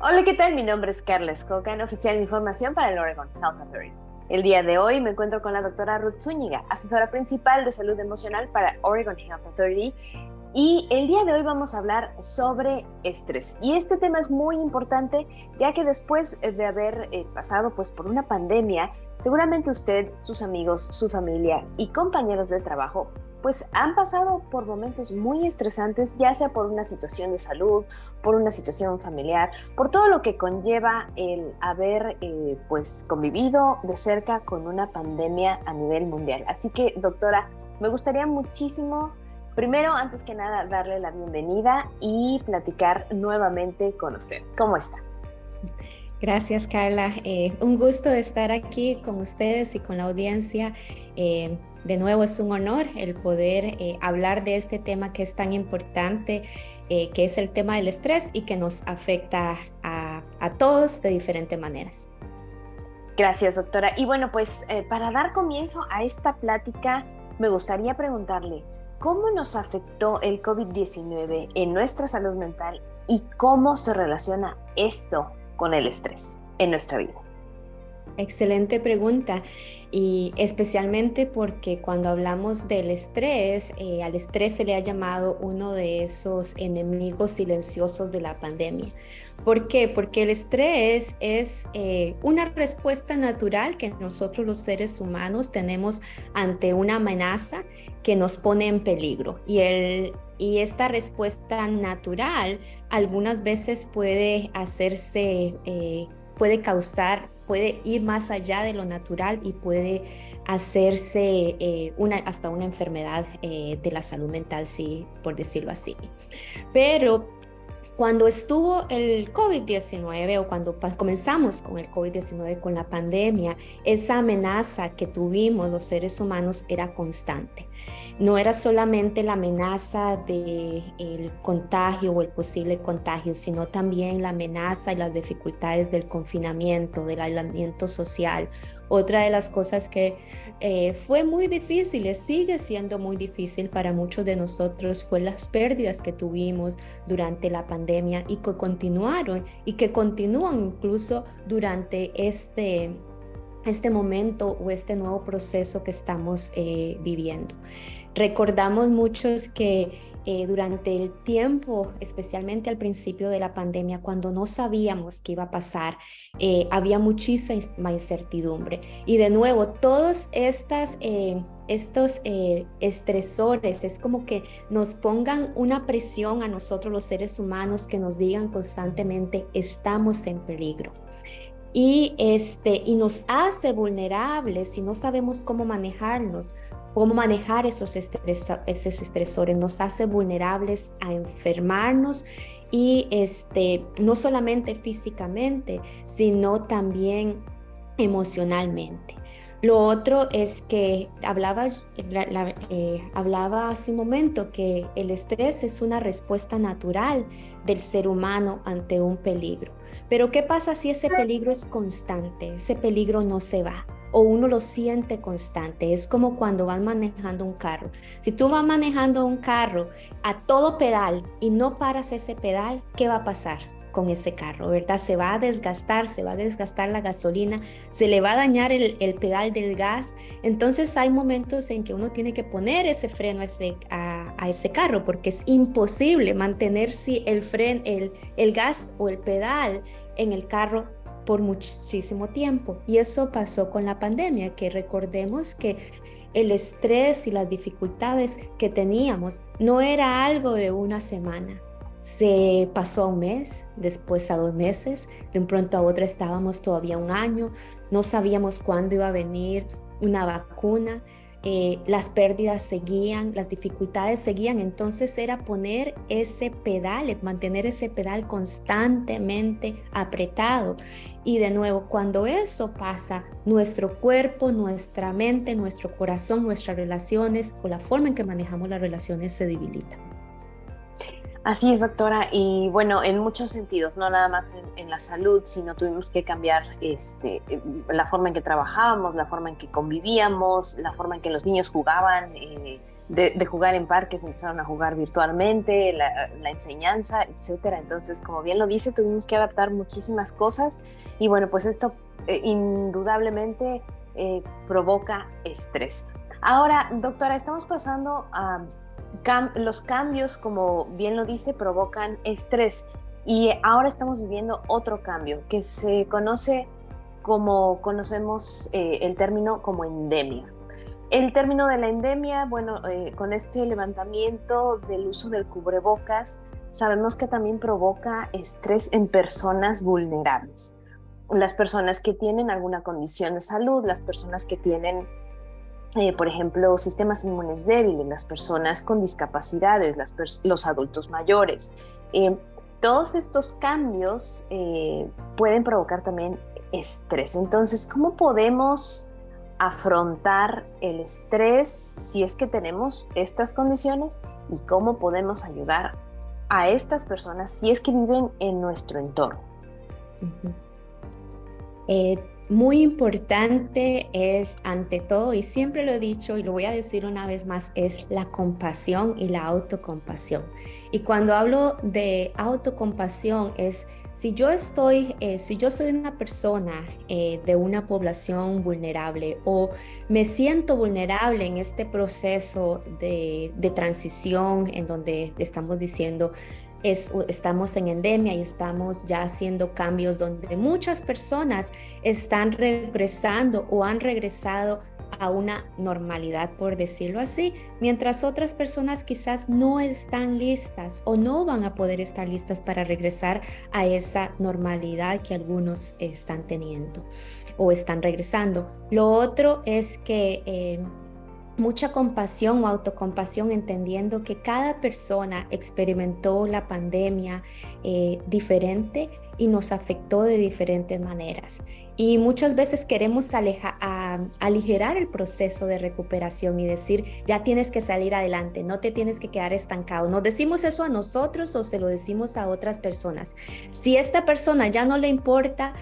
Hola, ¿qué tal? Mi nombre es Carla Escocan, oficial de información para el Oregon Health Authority. El día de hoy me encuentro con la doctora Ruth Zúñiga, asesora principal de salud emocional para Oregon Health Authority. Y el día de hoy vamos a hablar sobre estrés. Y este tema es muy importante, ya que después de haber pasado pues, por una pandemia, seguramente usted, sus amigos, su familia y compañeros de trabajo pues han pasado por momentos muy estresantes, ya sea por una situación de salud, por una situación familiar, por todo lo que conlleva el haber pues convivido de cerca con una pandemia a nivel mundial. Así que, doctora, me gustaría muchísimo, primero, antes que nada, darle la bienvenida y platicar nuevamente con usted. ¿Cómo está? Gracias, Carla. Un gusto de estar aquí con ustedes y con la audiencia. De nuevo, es un honor el poder hablar de este tema que es tan importante, que es el tema del estrés y que nos afecta a todos de diferentes maneras. Gracias, doctora. Y bueno, pues para dar comienzo a esta plática, me gustaría preguntarle, ¿cómo nos afectó el COVID-19 en nuestra salud mental y cómo se relaciona esto con el estrés en nuestra vida? Excelente pregunta, y especialmente porque cuando hablamos del estrés, al estrés se le ha llamado uno de esos enemigos silenciosos de la pandemia. ¿Por qué? Porque el estrés es una respuesta natural que nosotros los seres humanos tenemos ante una amenaza que nos pone en peligro. Y esta respuesta natural algunas veces puede hacerse, puede ir más allá de lo natural y puede hacerse hasta una enfermedad de la salud mental, sí, por decirlo así. Pero cuando estuvo el COVID-19 o cuando comenzamos con el COVID-19, con la pandemia, esa amenaza que tuvimos los seres humanos era constante. No era solamente la amenaza del contagio o el posible contagio, sino también la amenaza y las dificultades del confinamiento, del aislamiento social. Otra de las cosas que fue muy difícil, sigue siendo muy difícil para muchos de nosotros, fue las pérdidas que tuvimos durante la pandemia y que continuaron y que continúan incluso durante este momento o este nuevo proceso que estamos viviendo. Recordamos muchos que durante el tiempo, especialmente al principio de la pandemia, cuando no sabíamos qué iba a pasar, había muchísima incertidumbre. Y de nuevo, todos estos estresores es como que nos pongan una presión a nosotros los seres humanos, que nos digan constantemente estamos en peligro. Y nos hace vulnerables si no sabemos cómo manejarnos, cómo manejar esos estresores, nos hace vulnerables a enfermarnos y no solamente físicamente, sino también emocionalmente. Lo otro es que hablaba hace un momento que el estrés es una respuesta natural del ser humano ante un peligro. Pero ¿qué pasa si ese peligro es constante? Ese peligro no se va o uno lo siente constante. Es como cuando vas manejando un carro. Si tú vas manejando un carro a todo pedal y no paras ese pedal, ¿qué va a pasar con ese carro, verdad? Se va a desgastar la gasolina, se le va a dañar el pedal del gas. Entonces hay momentos en que uno tiene que poner ese freno a ese carro, porque es imposible mantener si el gas o el pedal en el carro por muchísimo tiempo. Y eso pasó con la pandemia, que recordemos que el estrés y las dificultades que teníamos no era algo de una semana. Se pasó a un mes, después a 2 meses, de un pronto a otra estábamos todavía un año, no sabíamos cuándo iba a venir una vacuna, las pérdidas seguían, las dificultades seguían. Entonces era poner ese pedal, mantener ese pedal constantemente apretado. Y de nuevo, cuando eso pasa, nuestro cuerpo, nuestra mente, nuestro corazón, nuestras relaciones o la forma en que manejamos las relaciones se debilitan. Así es, doctora, y bueno, en muchos sentidos, no nada más en la salud, sino tuvimos que cambiar la forma en que trabajábamos, la forma en que convivíamos, la forma en que los niños jugaban, de jugar en parques, empezaron a jugar virtualmente, la enseñanza, etcétera. Entonces, como bien lo dice, tuvimos que adaptar muchísimas cosas y bueno, pues esto indudablemente provoca estrés. Ahora, doctora, estamos pasando a los cambios, como bien lo dice, provocan estrés y ahora estamos viviendo otro cambio que se conoce como conocemos el término como endemia. El término de la endemia, bueno, con este levantamiento del uso del cubrebocas, sabemos que también provoca estrés en personas vulnerables. Las personas que tienen alguna condición de salud, las personas que tienen, por ejemplo, sistemas inmunes débiles, las personas con discapacidades, los adultos mayores. Todos estos cambios pueden provocar también estrés. Entonces, ¿cómo podemos afrontar el estrés si es que tenemos estas condiciones y cómo podemos ayudar a estas personas si es que viven en nuestro entorno? Uh-huh. Muy importante es, ante todo, y siempre lo he dicho y lo voy a decir una vez más, es la compasión y la autocompasión. Y cuando hablo de autocompasión es, si yo soy una persona de una población vulnerable o me siento vulnerable en este proceso de transición en donde estamos diciendo, estamos en endemia y estamos ya haciendo cambios donde muchas personas están regresando o han regresado a una normalidad, por decirlo así, mientras otras personas quizás no están listas o no van a poder estar listas para regresar a esa normalidad que algunos están teniendo o están regresando. Lo otro es que mucha compasión o autocompasión, entendiendo que cada persona experimentó la pandemia diferente y nos afectó de diferentes maneras. Y muchas veces queremos aligerar el proceso de recuperación y decir, ya tienes que salir adelante, no te tienes que quedar estancado. ¿Nos decimos eso a nosotros o se lo decimos a otras personas? Si esta persona ya no le importa,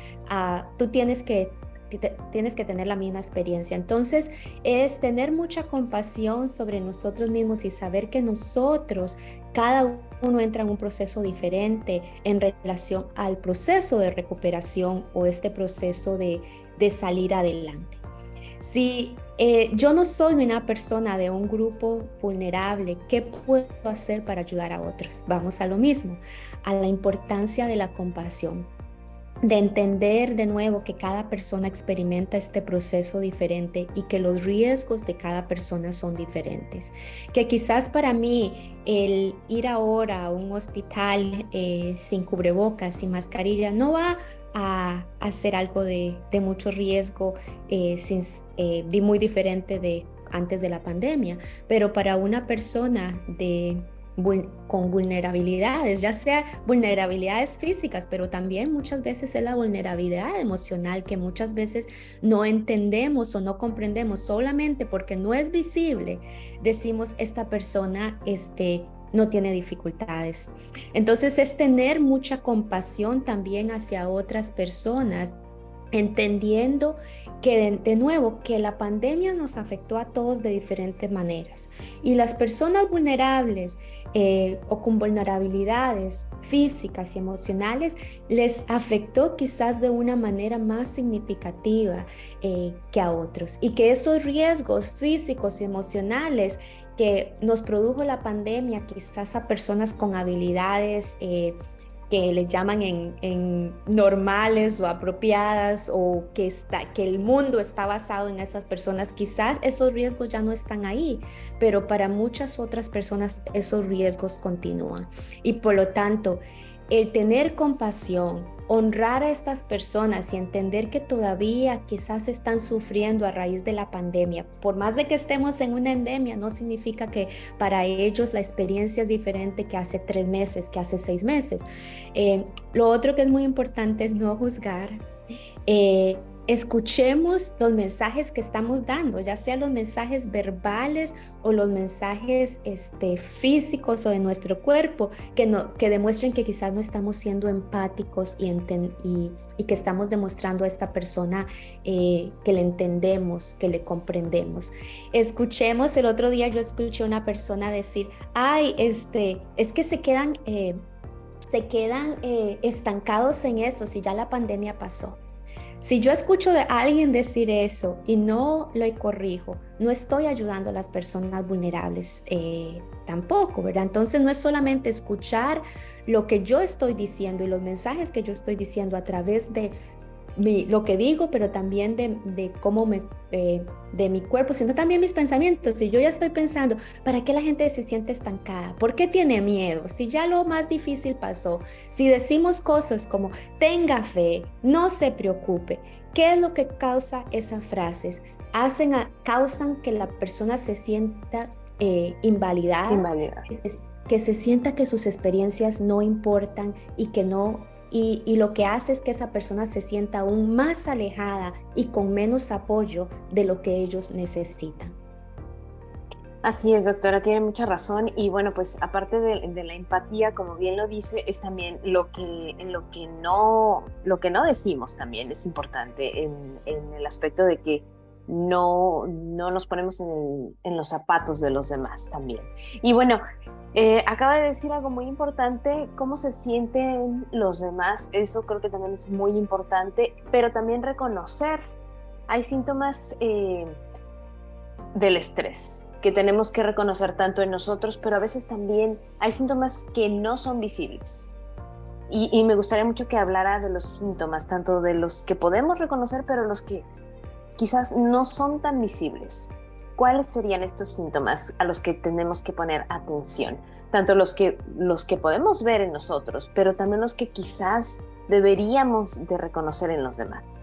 tú tienes que tener la misma experiencia. Entonces es tener mucha compasión sobre nosotros mismos y saber que nosotros, cada uno entra en un proceso diferente en relación al proceso de recuperación o este proceso de salir adelante. Si yo no soy una persona de un grupo vulnerable, ¿qué puedo hacer para ayudar a otros? Vamos a lo mismo, a la importancia de la compasión, de entender de nuevo que cada persona experimenta este proceso diferente y que los riesgos de cada persona son diferentes. Que quizás para mí el ir ahora a un hospital sin cubrebocas, sin mascarilla, no va a hacer algo de mucho riesgo, muy diferente de antes de la pandemia, pero para una persona con vulnerabilidades, ya sea vulnerabilidades físicas, pero también muchas veces es la vulnerabilidad emocional que muchas veces no entendemos o no comprendemos solamente porque no es visible. Decimos, esta persona no tiene dificultades. Entonces es tener mucha compasión también hacia otras personas, entendiendo que de nuevo que la pandemia nos afectó a todos de diferentes maneras y las personas vulnerables o con vulnerabilidades físicas y emocionales les afectó quizás de una manera más significativa que a otros, y que esos riesgos físicos y emocionales que nos produjo la pandemia quizás a personas con habilidades que le llaman en normales o apropiadas, o que el mundo está basado en esas personas, quizás esos riesgos ya no están ahí, pero para muchas otras personas esos riesgos continúan. Y por lo tanto, el tener compasión, honrar a estas personas y entender que todavía quizás están sufriendo a raíz de la pandemia. Por más de que estemos en una endemia, no significa que para ellos la experiencia es diferente que hace 3 meses, que hace 6 meses. Lo otro que es muy importante es no juzgar. escuchemos los mensajes que estamos dando, ya sea los mensajes verbales o los mensajes físicos o de nuestro cuerpo, que demuestren que quizás no estamos siendo empáticos y que estamos demostrando a esta persona que le entendemos, que le comprendemos. Escuchemos, el otro día yo escuché a una persona decir, ay, es que se quedan estancados en eso si ya la pandemia pasó. Si yo escucho de alguien decir eso y no lo corrijo, no estoy ayudando a las personas vulnerables tampoco, ¿verdad? Entonces no es solamente escuchar lo que yo estoy diciendo y los mensajes que yo estoy diciendo a través de lo que digo, pero también de cómo de mi cuerpo, sino también mis pensamientos. Si yo ya estoy pensando, ¿para qué la gente se siente estancada? ¿Por qué tiene miedo? Si ya lo más difícil pasó, si decimos cosas como tenga fe, no se preocupe, ¿qué es lo que causa esas frases? Causan que la persona se sienta invalidada, que se sienta que sus experiencias no importan y que no. Y lo que hace es que esa persona se sienta aún más alejada y con menos apoyo de lo que ellos necesitan. Así es, doctora, tiene mucha razón. Y bueno, pues aparte de la empatía, como bien lo dice, es también lo que no decimos también es importante en el aspecto de que no nos ponemos en los zapatos de los demás también. Y bueno, acaba de decir algo muy importante, cómo se sienten los demás, eso creo que también es muy importante, pero también reconocer, hay síntomas del estrés que tenemos que reconocer tanto en nosotros, pero a veces también hay síntomas que no son visibles. Y me gustaría mucho que hablara de los síntomas, tanto de los que podemos reconocer, pero los que quizás no son tan visibles. ¿Cuáles serían estos síntomas a los que tenemos que poner atención? Tanto los que podemos ver en nosotros, pero también los que quizás deberíamos de reconocer en los demás.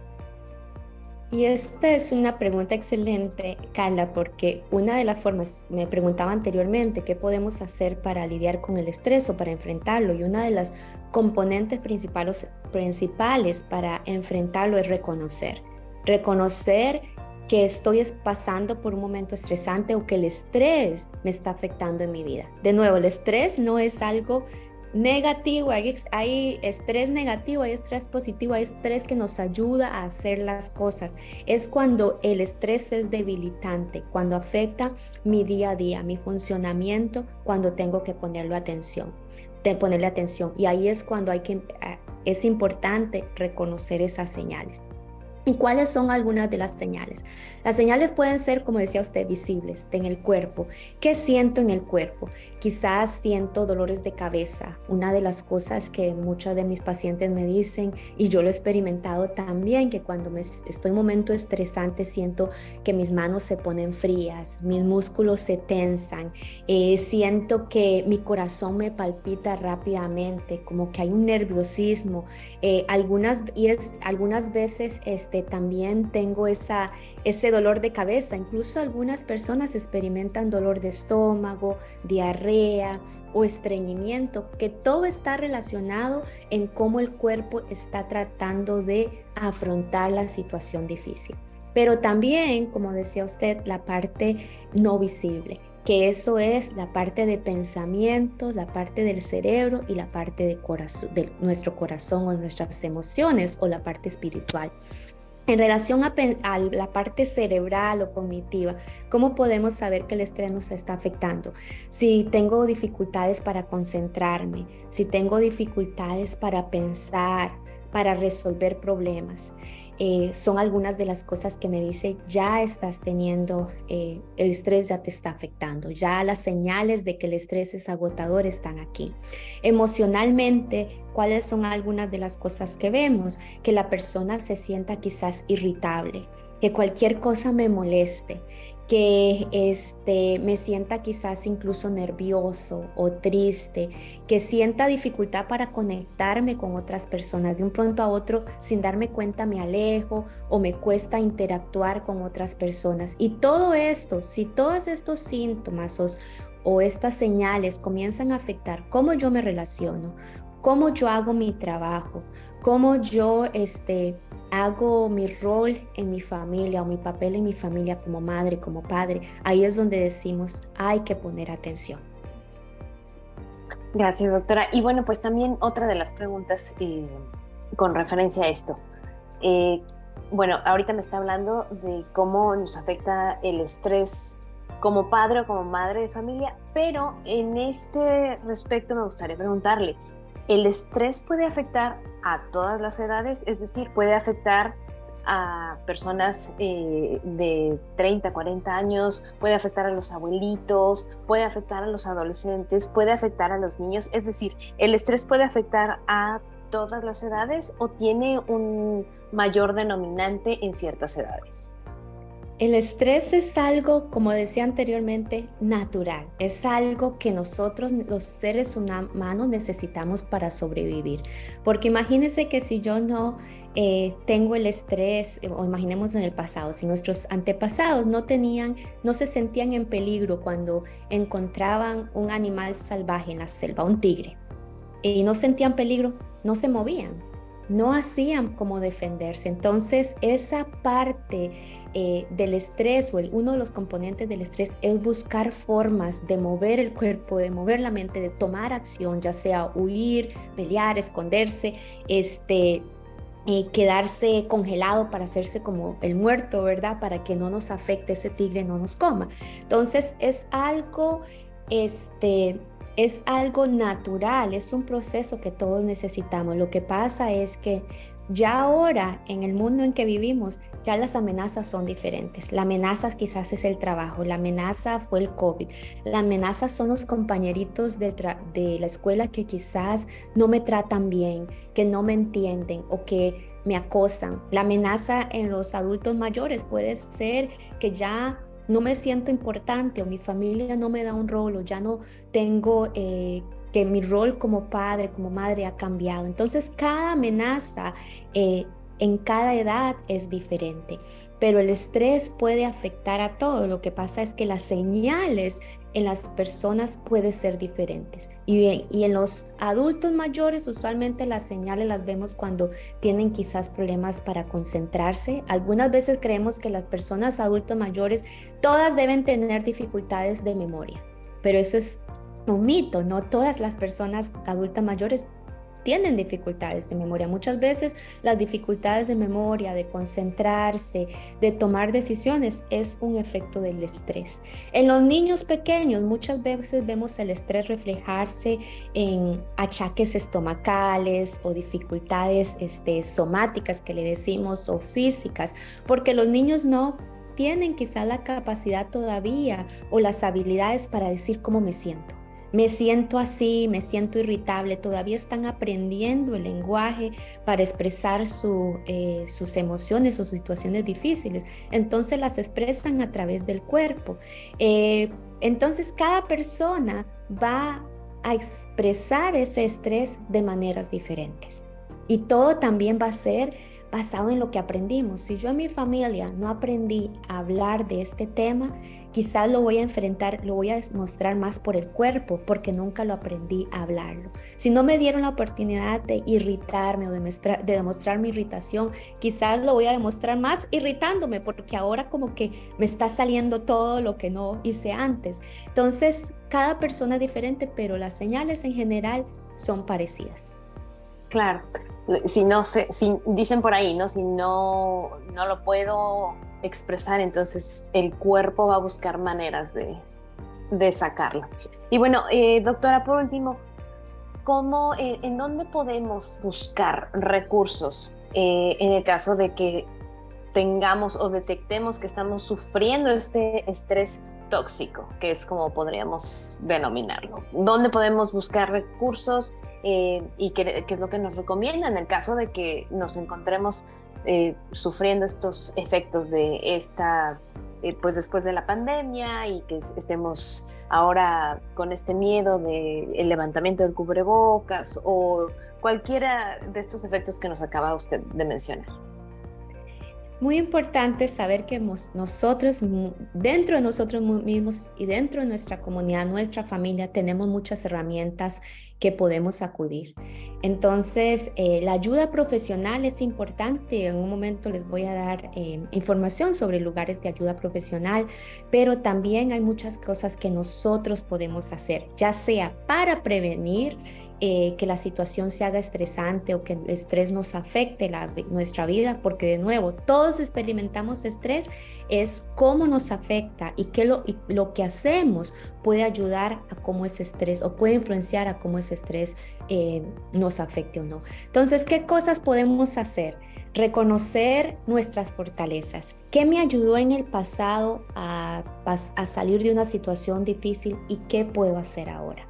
Y esta es una pregunta excelente, Carla, porque una de las formas, me preguntaba anteriormente, ¿qué podemos hacer para lidiar con el estrés o para enfrentarlo? Y una de las componentes principales para enfrentarlo es reconocer. Reconocer que estoy pasando por un momento estresante o que el estrés me está afectando en mi vida. De nuevo, el estrés no es algo negativo, hay estrés negativo, hay estrés positivo, hay estrés que nos ayuda a hacer las cosas. Es cuando el estrés es debilitante, cuando afecta mi día a día, mi funcionamiento, cuando tengo que ponerle atención. Y ahí es cuando es importante reconocer esas señales. ¿Y cuáles son algunas de las señales? Las señales pueden ser, como decía usted, visibles en el cuerpo. ¿Qué siento en el cuerpo? Quizás siento dolores de cabeza. Una de las cosas que muchos de mis pacientes me dicen, y yo lo he experimentado también, que cuando estoy en un momento estresante siento que mis manos se ponen frías, mis músculos se tensan, siento que mi corazón me palpita rápidamente, como que hay un nerviosismo. Algunas veces también tengo ese dolor de cabeza. Incluso algunas personas experimentan dolor de estómago, diarrea o estreñimiento, que todo está relacionado en cómo el cuerpo está tratando de afrontar la situación difícil. Pero también, como decía usted, la parte no visible, que eso es la parte de pensamientos, la parte del cerebro y la parte de nuestro corazón o nuestras emociones o la parte espiritual. En relación a la parte cerebral o cognitiva, ¿cómo podemos saber que el estrés nos está afectando? Si tengo dificultades para concentrarme, si tengo dificultades para pensar, para resolver problemas. Son algunas de las cosas que me dice, ya estás teniendo, el estrés ya te está afectando, ya las señales de que el estrés es agotador están aquí. Emocionalmente, ¿cuáles son algunas de las cosas que vemos? Que la persona se sienta quizás irritable, que cualquier cosa me moleste, que me sienta quizás incluso nervioso o triste, que sienta dificultad para conectarme con otras personas. De un pronto a otro, sin darme cuenta, me alejo o me cuesta interactuar con otras personas. Y todo esto, si todos estos síntomas o estas señales comienzan a afectar cómo yo me relaciono, cómo yo hago mi trabajo, cómo yo hago mi rol en mi familia o mi papel en mi familia como madre, como padre. Ahí es donde decimos, hay que poner atención. Gracias, doctora. Y bueno, pues también otra de las preguntas con referencia a esto. Eh, bueno, ahorita me está hablando de cómo nos afecta el estrés como padre o como madre de familia, pero en este respecto me gustaría preguntarle, ¿el estrés puede afectar a todas las edades? Es decir, ¿puede afectar a personas de 30, 40 años, puede afectar a los abuelitos, puede afectar a los adolescentes, puede afectar a los niños? Es decir, ¿el estrés puede afectar a todas las edades o tiene un mayor denominante en ciertas edades? El estrés es algo, como decía anteriormente, natural. Es algo que nosotros, los seres humanos, necesitamos para sobrevivir. Porque imagínense que si yo no tengo el estrés, o imaginemos en el pasado, si nuestros antepasados no se sentían en peligro cuando encontraban un animal salvaje en la selva, un tigre, y no sentían peligro, no se movían, no hacían cómo defenderse. Entonces, esa parte del estrés uno de los componentes del estrés es buscar formas de mover el cuerpo, de mover la mente, de tomar acción, ya sea huir, pelear, esconderse, quedarse congelado para hacerse como el muerto, ¿verdad? Para que no nos afecte ese tigre, no nos coma. Entonces, es algo natural, es un proceso que todos necesitamos. Lo que pasa es que ya ahora, en el mundo en que vivimos, ya las amenazas son diferentes. La amenaza quizás es el trabajo, la amenaza fue el COVID, la amenaza son los compañeritos de la escuela que quizás no me tratan bien, que no me entienden o que me acosan. La amenaza en los adultos mayores puede ser que ya no me siento importante o mi familia no me da un rol o ya no tengo que mi rol como padre, como madre ha cambiado. Entonces, cada amenaza en cada edad es diferente, pero el estrés puede afectar a todo. Lo que pasa es que las señales en las personas pueden ser diferentes. Y en los adultos mayores, usualmente las señales las vemos cuando tienen quizás problemas para concentrarse. Algunas veces creemos que las personas adultos mayores todas deben tener dificultades de memoria, pero eso es un mito. No todas las personas adultas mayores tienen dificultades de memoria. Muchas veces las dificultades de memoria, de concentrarse, de tomar decisiones, es un efecto del estrés. En los niños pequeños muchas veces vemos el estrés reflejarse en achaques estomacales o dificultades somáticas que le decimos o físicas, porque los niños no tienen quizá la capacidad todavía o las habilidades para decir cómo me siento. Me siento así, me siento irritable, todavía están aprendiendo el lenguaje para expresar sus emociones o situaciones difíciles. Entonces las expresan a través del cuerpo. Entonces cada persona va a expresar ese estrés de maneras diferentes. Y todo también va a ser basado en lo que aprendimos. Si yo en mi familia no aprendí a hablar de este tema, quizás lo voy a enfrentar, lo voy a demostrar más por el cuerpo, porque nunca lo aprendí a hablarlo. Si no me dieron la oportunidad de irritarme o de demostrar mi irritación, quizás lo voy a demostrar más irritándome, porque ahora como que me está saliendo todo lo que no hice antes. Entonces, cada persona es diferente, pero las señales en general son parecidas. Claro, si no si dicen por ahí, ¿no? Si no lo puedo expresar, entonces el cuerpo va a buscar maneras de sacarlo. Y bueno, doctora, por último, ¿en dónde podemos buscar recursos en el caso de que tengamos o detectemos que estamos sufriendo este estrés tóxico, que es como podríamos denominarlo? ¿Dónde podemos buscar recursos y qué es lo que nos recomienda en el caso de que nos encontremos sufriendo estos efectos de pues después de la pandemia y que estemos ahora con este miedo del levantamiento del cubrebocas o cualquiera de estos efectos que nos acaba usted de mencionar? Muy importante saber que nosotros, dentro de nosotros mismos y dentro de nuestra comunidad, nuestra familia, tenemos muchas herramientas que podemos acudir. Entonces, la ayuda profesional es importante. En un momento les voy a dar información sobre lugares de ayuda profesional, pero también hay muchas cosas que nosotros podemos hacer, ya sea para prevenir que la situación se haga estresante o que el estrés nos afecte nuestra vida, porque de nuevo, todos experimentamos estrés, es cómo nos afecta y lo que hacemos puede ayudar a cómo ese estrés o puede influenciar a cómo ese estrés nos afecte o no. Entonces, ¿qué cosas podemos hacer? Reconocer nuestras fortalezas. ¿Qué me ayudó en el pasado a salir de una situación difícil y qué puedo hacer ahora?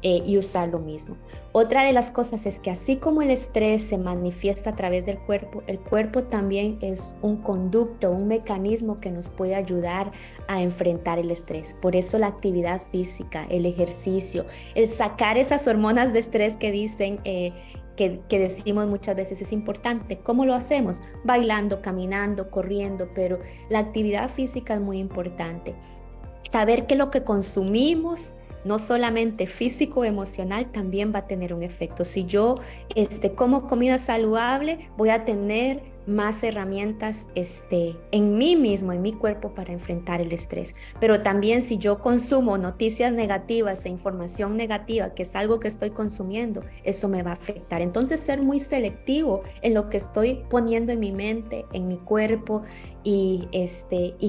Y usar lo mismo. Otra de las cosas es que así como el estrés se manifiesta a través del cuerpo, el cuerpo también es un conducto, un mecanismo que nos puede ayudar a enfrentar el estrés. Por eso la actividad física, el ejercicio, el sacar esas hormonas de estrés que dicen que decimos muchas veces es importante. ¿Cómo lo hacemos? Bailando, caminando, corriendo, pero la actividad física es muy importante. Saber que lo que consumimos, no solamente físico o emocional, también va a tener un efecto. Si yo como comida saludable, voy a tener más herramientas en mí mismo, en mi cuerpo para enfrentar el estrés. Pero también si yo consumo noticias negativas e información negativa, que es algo que estoy consumiendo, eso me va a afectar. Entonces ser muy selectivo en lo que estoy poniendo en mi mente, en mi cuerpo y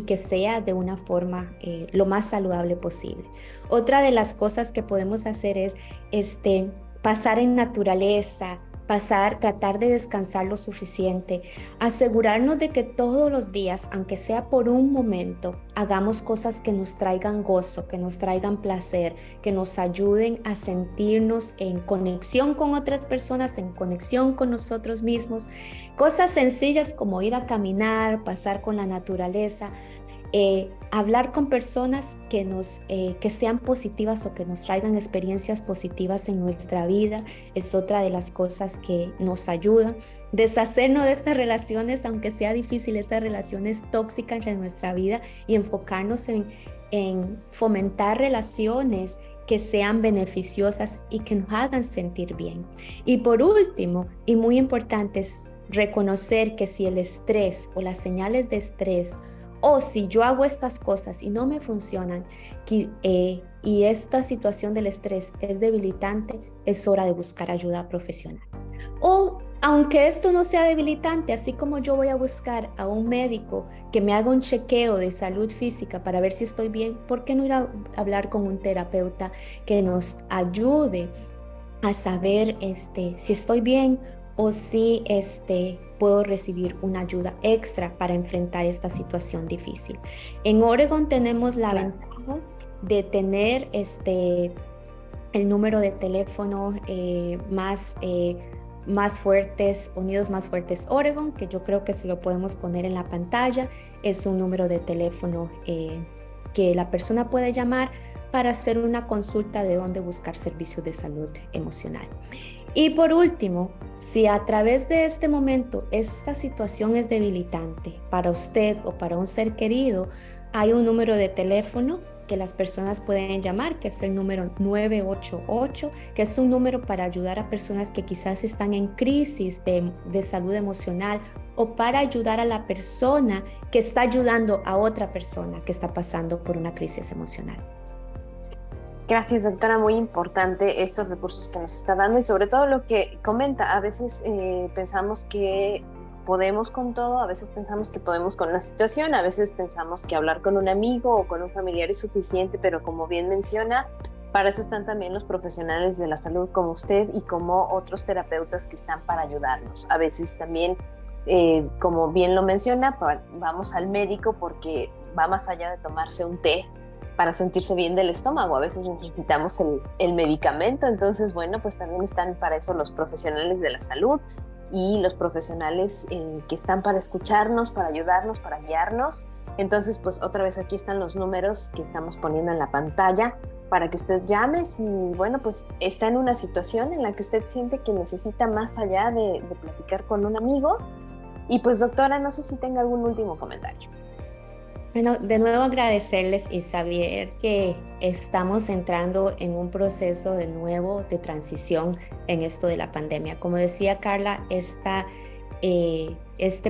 que sea de una forma lo más saludable posible. Otra de las cosas que podemos hacer es pasar en naturaleza, tratar de descansar lo suficiente, asegurarnos de que todos los días, aunque sea por un momento, hagamos cosas que nos traigan gozo, que nos traigan placer, que nos ayuden a sentirnos en conexión con otras personas, en conexión con nosotros mismos. Cosas sencillas como ir a caminar, pasar con la naturaleza, hablar con personas que sean positivas o que nos traigan experiencias positivas en nuestra vida es otra de las cosas que nos ayudan. Deshacernos de estas relaciones, aunque sea difícil, esas relaciones tóxicas en nuestra vida y enfocarnos en fomentar relaciones que sean beneficiosas y que nos hagan sentir bien. Y por último, y muy importante, es reconocer que si el estrés o las señales de estrés o si yo hago estas cosas y no me funcionan y esta situación del estrés es debilitante, es hora de buscar ayuda profesional. O aunque esto no sea debilitante, así como yo voy a buscar a un médico que me haga un chequeo de salud física para ver si estoy bien, ¿por qué no ir a hablar con un terapeuta que nos ayude a saber si estoy bien o si puedo recibir una ayuda extra para enfrentar esta situación difícil? En Oregon tenemos la ventaja de tener el número de teléfono más fuertes, Unidos Más Fuertes Oregon, que yo creo que se lo podemos poner en la pantalla. Es un número de teléfono que la persona puede llamar para hacer una consulta de dónde buscar servicios de salud emocional. Y por último, si a través de este momento esta situación es debilitante para usted o para un ser querido, hay un número de teléfono que las personas pueden llamar, que es el número 988, que es un número para ayudar a personas que quizás están en crisis de salud emocional o para ayudar a la persona que está ayudando a otra persona que está pasando por una crisis emocional. Gracias, doctora, muy importante estos recursos que nos está dando y sobre todo lo que comenta. A veces pensamos que podemos con todo, a veces pensamos que podemos con una situación, a veces pensamos que hablar con un amigo o con un familiar es suficiente, pero como bien menciona, para eso están también los profesionales de la salud como usted y como otros terapeutas que están para ayudarnos. A veces también, como bien lo menciona, vamos al médico porque va más allá de tomarse un té para sentirse bien del estómago. A veces necesitamos el medicamento. Entonces, bueno, pues también están para eso los profesionales de la salud y los profesionales que están para escucharnos, para ayudarnos, para guiarnos. Entonces, pues otra vez aquí están los números que estamos poniendo en la pantalla para que usted llame si, bueno, pues está en una situación en la que usted siente que necesita más allá de platicar con un amigo. Y pues doctora, no sé si tenga algún último comentario. Bueno, de nuevo agradecerles y saber que estamos entrando en un proceso de nuevo de transición en esto de la pandemia. Como decía Carla, este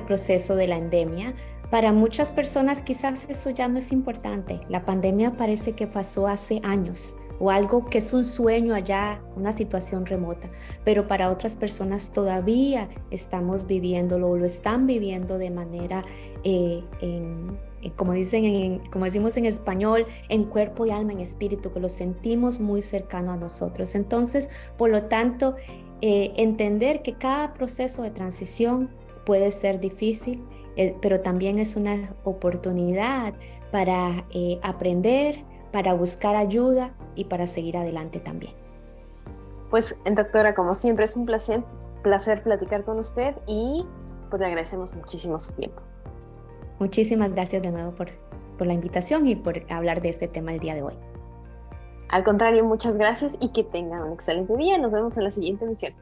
proceso de la endemia, para muchas personas quizás eso ya no es importante. La pandemia parece que pasó hace años o algo que es un sueño allá, una situación remota, pero para otras personas todavía estamos viviéndolo o lo están viviendo de manera como como decimos en español, en cuerpo y alma, en espíritu, que lo sentimos muy cercano a nosotros. Entonces, por lo tanto, entender que cada proceso de transición puede ser difícil, pero también es una oportunidad para aprender, para buscar ayuda y para seguir adelante también. Pues, doctora, como siempre, es un placer platicar con usted y pues le agradecemos muchísimo su tiempo. Muchísimas gracias de nuevo por la invitación y por hablar de este tema el día de hoy. Al contrario, muchas gracias y que tengan un excelente día. Nos vemos en la siguiente emisión.